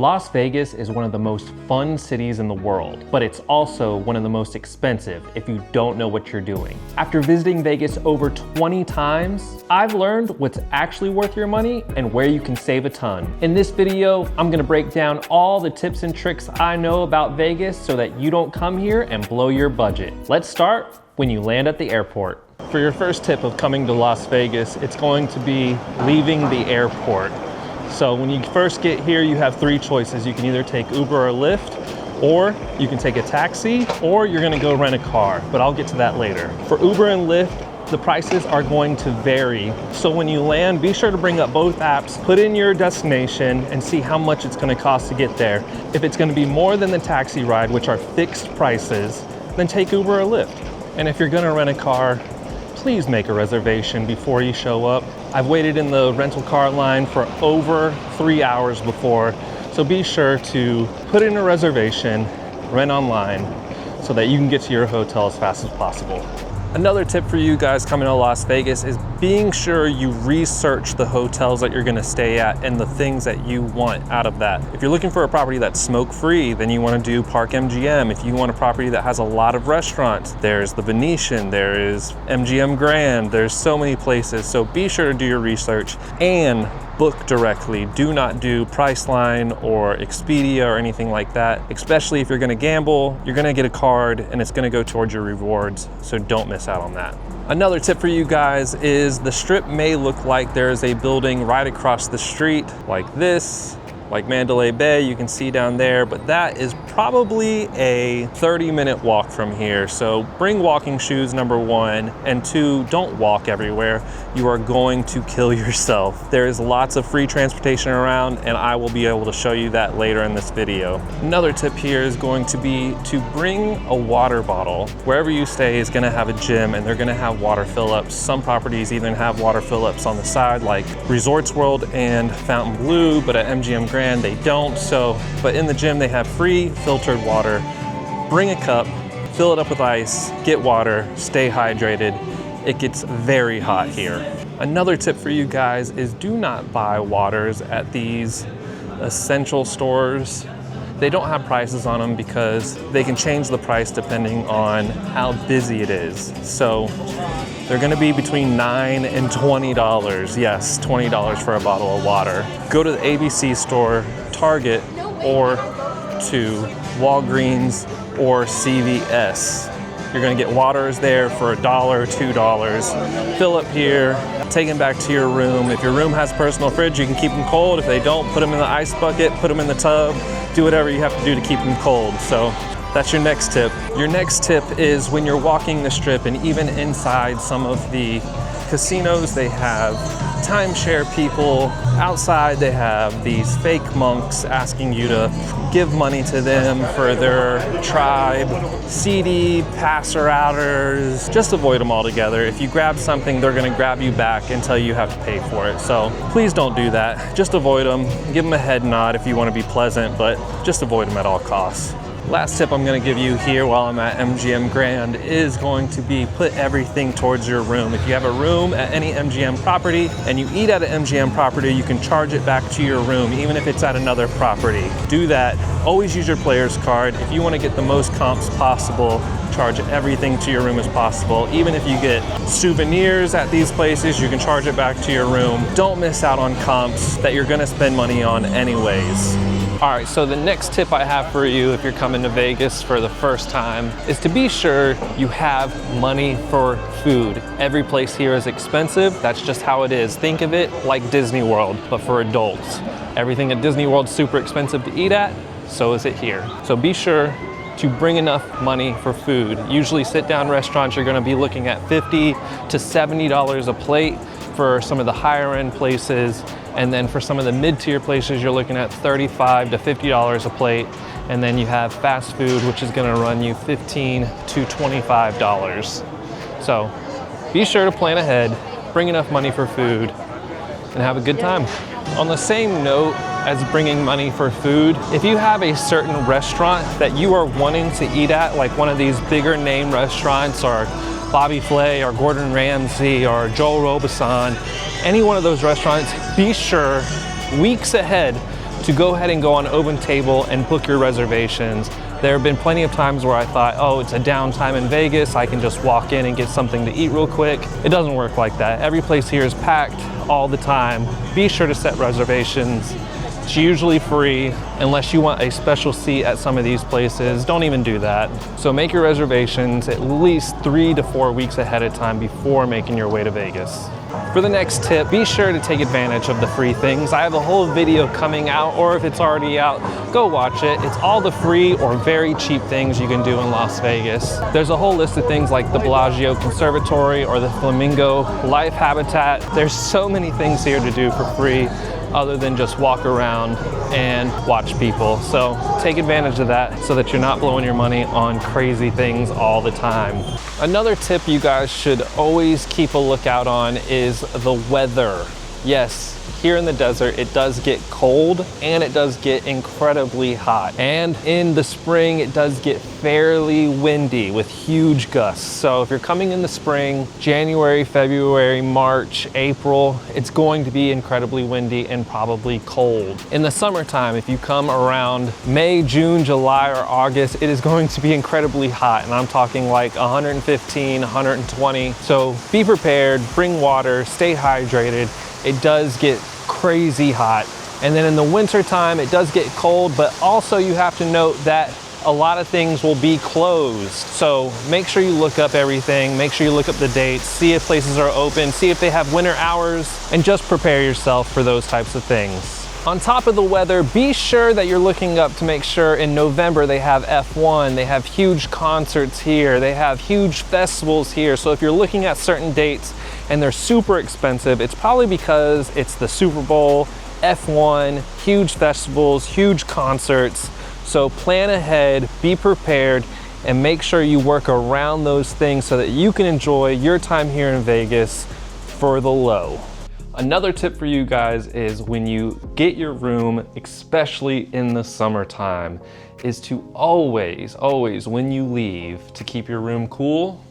Las Vegas is one of the most fun cities in the world, but it's also one of the most expensive if you don't know what you're doing. After visiting Vegas over 20 times, I've learned what's actually worth your money and where you can save a ton. In this video, I'm gonna break down all the tips and tricks I know about Vegas so that you don't come here and blow your budget. Let's start when you land at the airport. For your first tip of coming to Las Vegas, it's going to be leaving the airport. So when you first get here, you have three choices. You can either take Uber or Lyft, or you can take a taxi, or you're gonna go rent a car, but I'll get to that later. For Uber and Lyft, the prices are going to vary. So when you land, be sure to bring up both apps, put in your destination, and see how much it's gonna cost to get there. If it's gonna be more than the taxi ride, which are fixed prices, then take Uber or Lyft. And if you're gonna rent a car, please make a reservation before you show up. I've waited in the rental car line for over 3 hours before, so be sure to put in a reservation, rent online, so that you can get to your hotel as fast as possible. Another tip for you guys coming to Las Vegas is being sure you research the hotels that you're gonna stay at and the things that you want out of that. If you're looking for a property that's smoke-free, then you wanna do Park MGM. If you want a property that has a lot of restaurants, there's the Venetian, there is MGM Grand, there's so many places. So be sure to do your research and book directly. Do not do Priceline or Expedia or anything like that. Especially if you're gonna gamble, you're gonna get a card and it's gonna go towards your rewards, so don't miss out on that. Another tip for you guys is the Strip may look like there's a building right across the street like this, like Mandalay Bay, you can see down there, but that is probably a 30-minute walk from here. So bring walking shoes, number one, and two, don't walk everywhere. You are going to kill yourself. There is lots of free transportation around, and I will be able to show you that later in this video. Another tip here is going to be to bring a water bottle. Wherever you stay is gonna have a gym, and they're gonna have water fill-ups. Some properties even have water fill-ups on the side, like Resorts World and Fontainebleau, but at MGM Grand, they don't. But in the gym they have free filtered water. Bring a cup, fill it up with ice, get water, stay hydrated. It gets very hot here. Another tip for you guys is do not buy waters at these essential stores. They don't have prices on them because they can change the price depending on how busy it is. So they're gonna be between $9 and $20. Yes, $20 for a bottle of water. Go to the ABC store, Target, or to Walgreens or CVS. You're gonna get waters there for $1, $2. Fill up here, take them back to your room. If your room has a personal fridge, you can keep them cold. If they don't, put them in the ice bucket, put them in the tub, do whatever you have to do to keep them cold. So that's your next tip. Your next tip is when you're walking the Strip and even inside some of the casinos, they have timeshare people. Outside they have these fake monks asking you to give money to them for their tribe. Seedy passer-outers, just avoid them altogether. If you grab something, they're gonna grab you back until you have to pay for it. So please don't do that. Just avoid them. Give them a head nod if you wanna be pleasant, but just avoid them at all costs. Last tip I'm gonna give you here while I'm at MGM Grand is going to be put everything towards your room. If you have a room at any MGM property and you eat at an MGM property, you can charge it back to your room, even if it's at another property. Do that. Always use your player's card. If you wanna get the most comps possible, charge everything to your room as possible. Even if you get souvenirs at these places, you can charge it back to your room. Don't miss out on comps that you're gonna spend money on anyways. All right, so the next tip I have for you if you're coming to Vegas for the first time is to be sure you have money for food. Every place here is expensive. That's just how it is. Think of it like Disney World, but for adults. Everything at Disney World is super expensive to eat at, so is it here. So be sure to bring enough money for food. Usually sit-down restaurants, you're gonna be looking at $50 to $70 a plate for some of the higher end places. And then for some of the mid-tier places, you're looking at $35 to $50 a plate. And then you have fast food, which is gonna run you $15 to $25. So be sure to plan ahead, bring enough money for food, and have a good time. On the same note as bringing money for food, if you have a certain restaurant that you are wanting to eat at, like one of these bigger name restaurants or Bobby Flay or Gordon Ramsay or Joel Robuchon, any one of those restaurants, be sure weeks ahead to go ahead and go on OpenTable and book your reservations. There have been plenty of times where I thought, oh, it's a downtime in Vegas, I can just walk in and get something to eat real quick. It doesn't work like that. Every place here is packed all the time. Be sure to set reservations. It's usually free unless you want a special seat at some of these places. Don't even do that. So make your reservations at least 3 to 4 weeks ahead of time before making your way to Vegas. For the next tip, be sure to take advantage of the free things. I have a whole video coming out, or if it's already out, go watch it. It's all the free or very cheap things you can do in Las Vegas. There's a whole list of things like the Bellagio Conservatory or the Flamingo Life Habitat. There's so many things here to do for free other than just walk around and watch people. So take advantage of that so that you're not blowing your money on crazy things all the time. Another tip you guys should always keep a lookout on is the weather. Yes, here in the desert, it does get cold and it does get incredibly hot. And in the spring, it does get fairly windy with huge gusts. So if you're coming in the spring, January, February, March, April, it's going to be incredibly windy and probably cold. In the summertime, if you come around May, June, July, or August, it is going to be incredibly hot. And I'm talking like 115, 120. So be prepared, bring water, stay hydrated. It does get crazy hot. And then in the winter time, it does get cold, but also you have to note that a lot of things will be closed. So make sure you look up everything, make sure you look up the dates, see if places are open, see if they have winter hours, and just prepare yourself for those types of things. On top of the weather, be sure that you're looking up to make sure in November they have F1, they have huge concerts here, they have huge festivals here. So if you're looking at certain dates and they're super expensive, it's probably because it's the Super Bowl, F1, huge festivals, huge concerts. So plan ahead, be prepared, and make sure you work around those things so that you can enjoy your time here in Vegas for the low. Another tip for you guys is when you get your room, especially in the summertime, is to always, when you leave, to keep your room cool,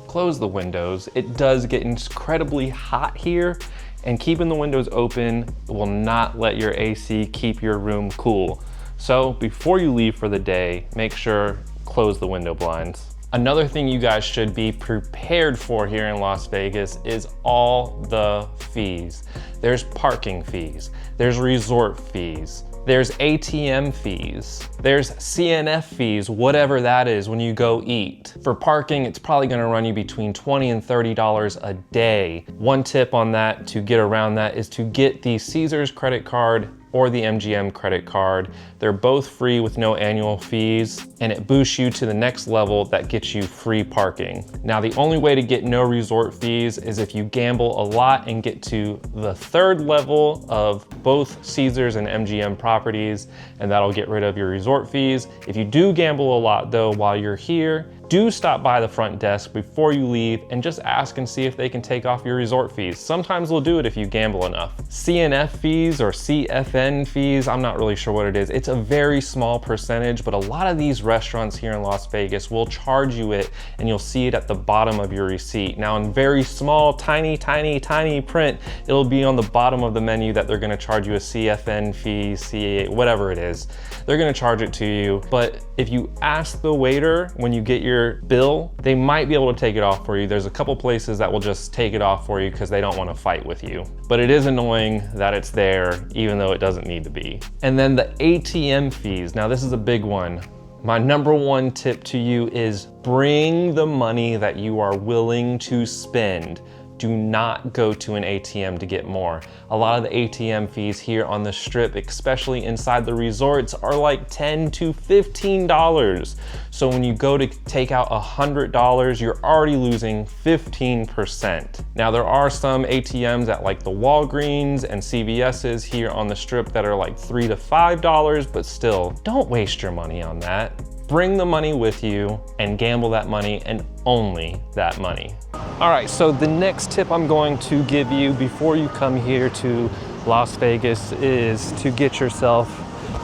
close the windows. It does get incredibly hot here, and keeping the windows open will not let your AC keep your room cool. So before you leave for the day, make sure close the window blinds. Another thing you guys should be prepared for here in Las Vegas is all the fees. There's parking fees, there's resort fees, there's ATM fees, there's CNF fees, whatever that is when you go eat. For parking, it's probably gonna run you between $20 and $30 a day. One tip on that to get around that is to get the Caesars credit card or the MGM credit card. They're both free with no annual fees, and it boosts you to the next level that gets you free parking. Now, the only way to get no resort fees is if you gamble a lot and get to the third level of both Caesars and MGM properties, and that'll get rid of your resort fees. If you do gamble a lot though while you're here, do stop by the front desk before you leave and just ask and see if they can take off your resort fees. Sometimes they'll do it if you gamble enough. CNF fees or CFN fees, I'm not really sure what it is. It's a very small percentage, but a lot of these restaurants here in Las Vegas will charge you it, and you'll see it at the bottom of your receipt. Now in very small, tiny print, it'll be on the bottom of the menu that they're gonna charge you a CFN fee, CA, whatever it is. They're gonna charge it to you, but if you ask the waiter when you get your bill, they might be able to take it off for you. There's a couple places that will just take it off for you because they don't want to fight with you. But it is annoying that it's there even though it doesn't need to be. And then the ATM fees. Now this is a big one. My number one tip to you is bring the money that you are willing to spend. Do not go to an ATM to get more. A lot of the ATM fees here on the Strip, especially inside the resorts, are like $10 to $15. So when you go to take out $100, you're already losing 15%. Now there are some ATMs at like the Walgreens and CVS's here on the Strip that are like $3 to $5, but still, don't waste your money on that. Bring the money with you and gamble that money, and only that money. All right, so the next tip I'm going to give you before you come here to Las Vegas is to get yourself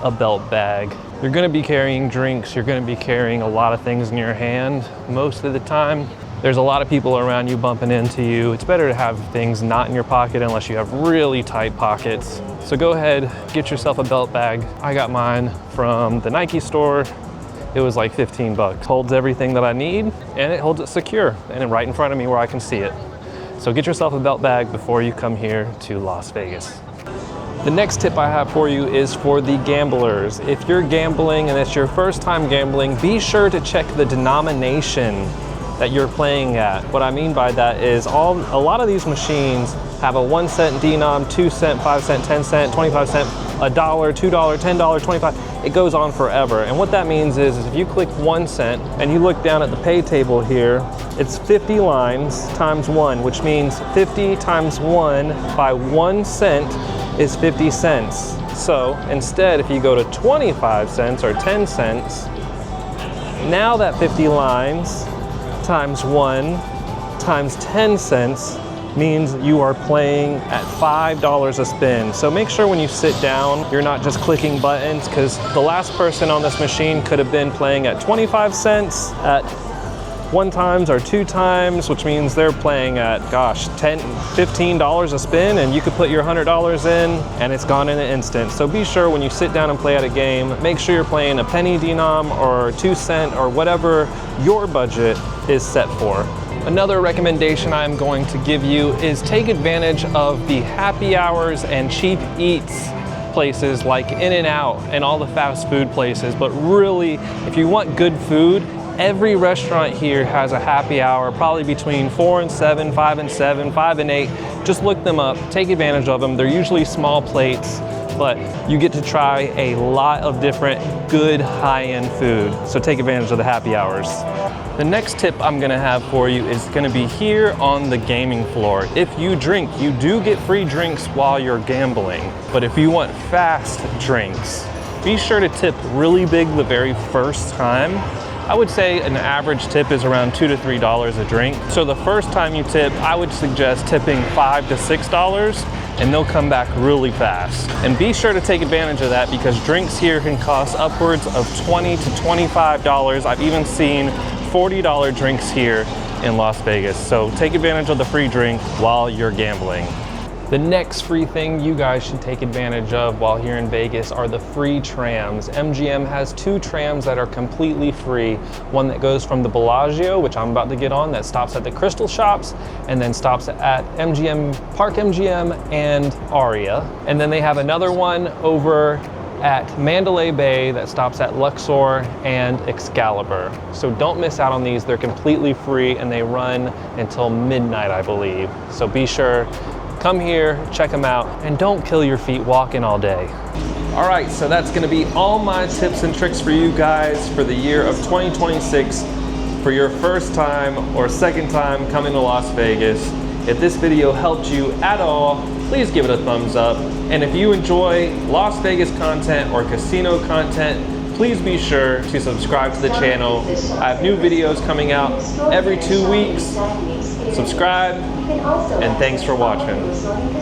a belt bag. You're gonna be carrying drinks, you're gonna be carrying a lot of things in your hand most of the time. There's a lot of people around you bumping into you. It's better to have things not in your pocket unless you have really tight pockets. So go ahead, get yourself a belt bag. I got mine from the Nike store. It was like 15 bucks. Holds everything that I need and it holds it secure and right in front of me where I can see it. So get yourself a belt bag before you come here to Las Vegas. The next tip I have for you is for the gamblers. If you're gambling and it's your first time gambling, be sure to check the denomination that you're playing at. What I mean by that is a lot of these machines have a 1 cent denom, 2 cent, 5 cent, 10 cent, 25 cent, $1, $2, $10, 25. It goes on forever. And what that means is if you click 1 cent and you look down at the pay table here, it's 50 lines times 1, which means 50 times 1 by 1 cent is 50 cents. So instead, if you go to 25 cents or 10 cents, now that 50 lines times 1 times 10 cents means you are playing at $5 a spin. So make sure when you sit down, you're not just clicking buttons, because the last person on this machine could have been playing at 25 cents at 1 times or 2 times, which means they're playing at, gosh, $10, $15 a spin, and you could put your $100 in and it's gone in an instant. So be sure when you sit down and play at a game, make sure you're playing a penny denom or 2 cent or whatever your budget is set for. Another recommendation I'm going to give you is take advantage of the happy hours and cheap eats places like In-N-Out and all the fast food places. But really, if you want good food, every restaurant here has a happy hour, probably between 4 and 7, 5 and 7, 5 and 8. Just look them up, take advantage of them. They're usually small plates, but you get to try a lot of different good high-end food. So take advantage of the happy hours. The next tip I'm gonna have for you is gonna be here on the gaming floor. If you drink, you do get free drinks while you're gambling. But if you want fast drinks, be sure to tip really big the very first time. I would say an average tip is around $2 to $3 a drink. So the first time you tip, I would suggest tipping $5 to $6 and they'll come back really fast. And be sure to take advantage of that because drinks here can cost upwards of $20 to $25. I've even seen $40 drinks here in Las Vegas. So take advantage of the free drink while you're gambling. The next free thing you guys should take advantage of while here in Vegas are the free trams. MGM has 2 trams that are completely free. One that goes from the Bellagio, which I'm about to get on, that stops at the Crystal Shops, and then stops at MGM, Park MGM and Aria. And then they have another one over at Mandalay Bay that stops at Luxor and Excalibur. So don't miss out on these. They're completely free and they run until midnight, I believe. So be sure, come here, check them out, and don't kill your feet walking all day. All right, so that's gonna be all my tips and tricks for you guys for the year of 2026 for your first time or second time coming to Las Vegas. If this video helped you at all, please give it a thumbs up. And if you enjoy Las Vegas content or casino content, please be sure to subscribe to the channel. I have new videos coming out every 2 weeks. Subscribe, and thanks for watching.